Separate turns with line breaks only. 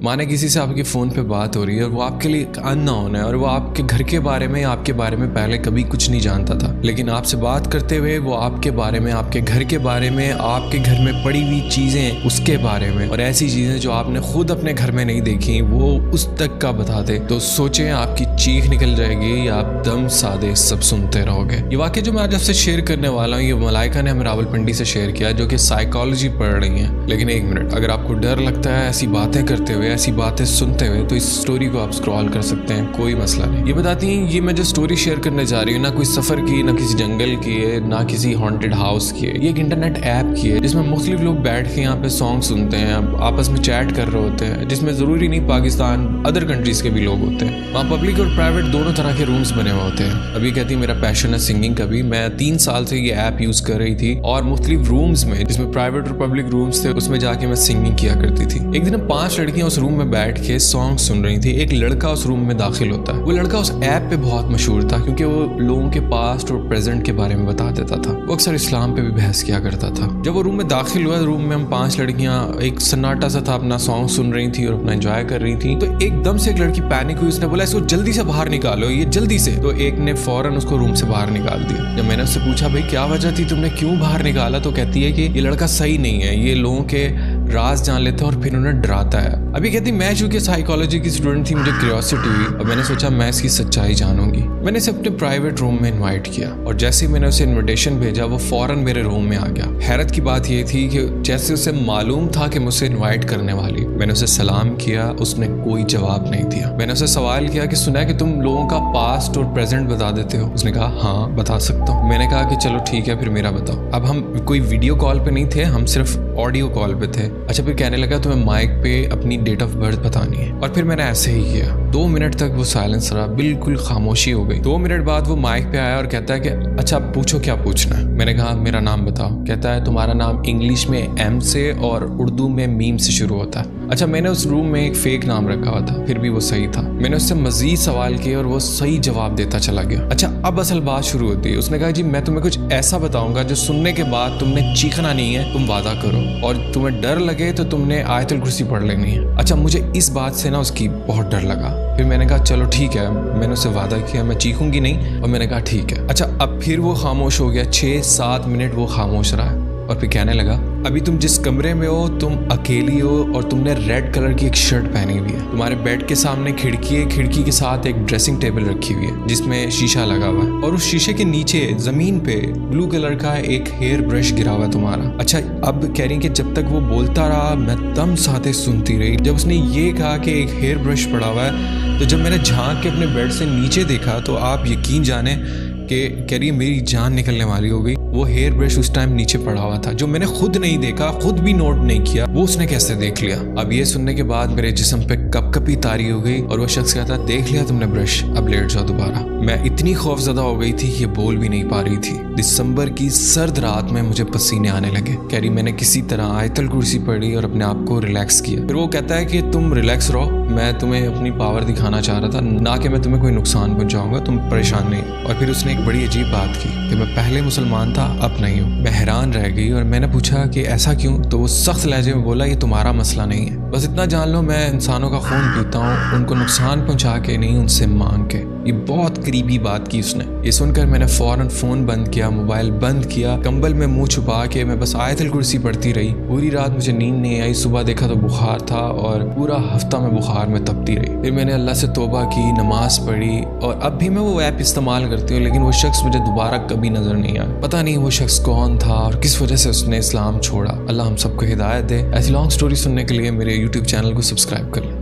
माने किसी से आपकी फ़ोन पे बात हो रही है और वो आपके लिए अननोन है और वो आपके घर के बारे में आपके बारे में पहले कभी कुछ नहीं जानता था, लेकिन आपसे बात करते हुए वो आपके बारे में, आपके घर के बारे में, आपके घर में पड़ी हुई चीज़ें उसके बारे में और ऐसी चीज़ें जो आपने खुद अपने घर में नहीं देखी वो उस तक का बता दे, तो सोचें आपकी चीख निकल जाएगी या आप दम सादे सब सुनते रहोगे। ये वाकया जो मैं आज आपसे शेयर करने वाला हूँ, ये मलाइका ने हमें रावलपिंडी से शेयर किया, जो कि साइकोलॉजी पढ़ रही है। लेकिन एक मिनट, अगर आपको डर लगता है ऐसी बातें करते हुए, ऐसी बातें सुनते हुए, तो इस स्टोरी को आप स्क्रॉल कर सकते हैं, कोई मसला नहीं। ये बताती हैं, ये मैं जो स्टोरी शेयर करने जा रही हूँ ना कोई सफर की, ना किसी जंगल की है, ना किसी हॉन्टेड हाउस की है। ये एक इंटरनेट ऐप की है जिसमें मुख्तलिफ लोग बैठ के यहाँ पे सॉन्ग सुनते हैं, आपस में चैट कर रहे होते हैं, जिसमें जरूरी नहीं पाकिस्तान, अदर कंट्रीज के भी लोग होते हैं। वहाँ पब्लिक और प्राइवेट दोनों तरह के रूम्स बने हुए होते हैं। अभी कहती है मेरा पैशन है सिंगिंग का भी, मैं 3 साल से ये ऐप यूज कर रही थी और मुख्तलिफ रूम्स में, जिसमें प्राइवेट और पब्लिक रूम्स थे, उसमें जाके मैं सिंगिंग किया करती थी। एक दिन 5 लड़कियां उस रूम में बैठ के सॉन्ग सुन रही थी। एक लड़का उस रूम में दाखिल होता है। वो लड़का उस ऐप पे बहुत मशहूर था क्योंकि वो लोगों के पास्ट और प्रेजेंट के बारे में बता देता था। वो अक्सर इस्लाम पे भी बहस किया करता था। जब वो रूम में दाखिल हुआ, रूम में हम 5 लड़कियां, एक सन्नाटा सा था, अपना सॉन्ग सुन रही थी और अपना एंजॉय कर रही थी। तो एकदम से एक लड़की पैनिक हुई, उसने बोला इसको जल्दी से बाहर निकालो, ये जल्दी से। तो एक ने फौरन उसको रूम से बाहर निकाल दिया। जब मैंने उससे पूछा भाई क्या वजह थी, तुमने क्यों बाहर निकाला, तो कहती है कि ये लड़का सही नहीं है, ये लोगों के राज जान लेता है और फिर उन्हें डराता है। अभी कहती मैं चूंकि साइकोलॉजी की स्टूडेंट थी, मुझे क्यूरियोसिटी हुई और मैंने सोचा मैं इसकी सच्चाई जानूंगी। मैंने इसे अपने प्राइवेट रूम में इनवाइट किया और जैसे ही मैंने उसे इनविटेशन भेजा वो फौरन मेरे रूम में आ गया। हैरत की बात ये थी कि जैसे उसे मालूम था कि मुझसे इनवाइट करने वाली, मैंने उसे सलाम किया, उसने कोई जवाब नहीं दिया। मैंने उसे सवाल किया कि सुना है कि तुम लोगों का पास्ट और प्रेजेंट बता देते हो। उसने कहा हाँ बता सकता हूँ। मैंने कहा कि चलो ठीक है, फिर मेरा बताओ। अब हम कोई वीडियो कॉल पे नहीं थे, हम सिर्फ ऑडियो कॉल पे थे। अच्छा, फिर कहने लगा तुम्हें माइक पे अपनी डेट ऑफ बर्थ बतानी है और फिर मैंने ऐसे ही किया। 2 मिनट तक वो साइलेंस रहा, बिल्कुल खामोशी हो गई। 2 मिनट बाद वो माइक पे आया और कहता है कि अच्छा पूछो क्या पूछना है। मैंने कहा मेरा नाम बताओ। कहता है तुम्हारा नाम इंग्लिश में एम से और उर्दू में मीम से शुरू होता है। अच्छा, मैंने उस रूम में एक फेक नाम रखा हुआ था, फिर भी वो सही था। मैंने उससे मजीद सवाल किए और वो सही जवाब देता चला गया। अच्छा, अब असल बात शुरू होती है। उसने कहा जी मैं तुम्हें कुछ ऐसा बताऊंगा जो सुनने के बाद तुमने चीखना नहीं है, तुम वादा करो, और तुम्हें डर लगे तो तुमने आयतुल कुर्सी पढ़ लेनी है। अच्छा, मुझे इस बात से ना उसकी बहुत डर लगा। फिर मैंने कहा चलो ठीक है, मैंने उससे वादा किया मैं चीखूंगी नहीं और मैंने कहा ठीक है। अच्छा, अब फिर वो खामोश हो गया। 6-7 मिनट वो खामोश रहा और फिर कहने लगा अभी तुम जिस कमरे में हो तुम अकेली हो और तुमने रेड कलर की एक शर्ट पहनी हुई है। तुम्हारे बेड के सामने खिड़की है, खिड़की के साथ एक ड्रेसिंग टेबल रखी हुई है जिसमें शीशा लगा हुआ है और उस शीशे के नीचे जमीन पे ब्लू कलर का एक हेयर ब्रश गिरा हुआ है तुम्हारा। अच्छा, अब कह रही कि जब तक वो बोलता रहा मैं दम साथे सुनती रही। जब उसने ये कहा कि एक हेयर ब्रश पड़ा हुआ है, तो जब मैंने झांक के अपने बेड से नीचे देखा तो आप यकीन जाने कि कह रही मेरी जान निकलने वाली हो गई। वो हेयर ब्रश उस टाइम नीचे पड़ा हुआ था, जो मैंने खुद नहीं देखा, खुद भी नोट नहीं किया, वो उसने कैसे देख लिया। अब ये सुनने के बाद मेरे जिस्म पे कपकपी तारी हो गई और वो शख्स कहता देख लिया तुमने ब्रश, अब लेट जाओ दोबारा। मैं इतनी खौफजदा हो गई थी ये बोल भी नहीं पा रही थी। दिसंबर की सर्द रात में मुझे पसीने आने लगे। कह रही मैंने किसी तरह आयतुल कुर्सी पढ़ी और अपने आप को रिलैक्स किया। फिर वो कहता है कि तुम रिलैक्स रहो, मैं तुम्हें अपनी पावर दिखाना चाह रहा था, ना कि मैं तुम्हें कोई नुकसान पहुंचाऊंगा, तुम परेशान नहीं। और फिर उसने एक बड़ी अजीब बात की कि मैं पहले मुसलमान था अब नहीं हूँ। मैं हैरान रह गई और मैंने पूछा कि ऐसा क्यों, तो वो सख्त लहजे में बोला ये तुम्हारा मसला नहीं है, बस इतना जान लो मैं इंसानों का खून पीता हूँ, उनको नुकसान पहुंचा के नहीं, उनसे मांग के। ये बहुत करीबी बात की उसने। ये सुनकर मैंने फौरन फोन बंद किया, मोबाइल बंद किया, कंबल में मुंह छुपा के मैं बस आयतुल कुर्सी पढ़ती रही। पूरी रात मुझे नींद नहीं आई। सुबह देखा तो बुखार था और पूरा हफ्ता मैं बुखार में तपती रही। फिर मैंने अल्लाह से तौबा की, नमाज पढ़ी और अब भी मैं वो ऐप इस्तेमाल करती हूँ, लेकिन वो शख्स मुझे दोबारा कभी नजर नहीं आया। पता नहीं वो शख्स कौन था और किस वजह से उसने इस्लाम छोड़ा। अल्लाह हम सबको हिदायत दे। ऐसी लॉन्ग स्टोरी सुनने के लिए मेरे यूट्यूब चैनल को सब्सक्राइब कर लें।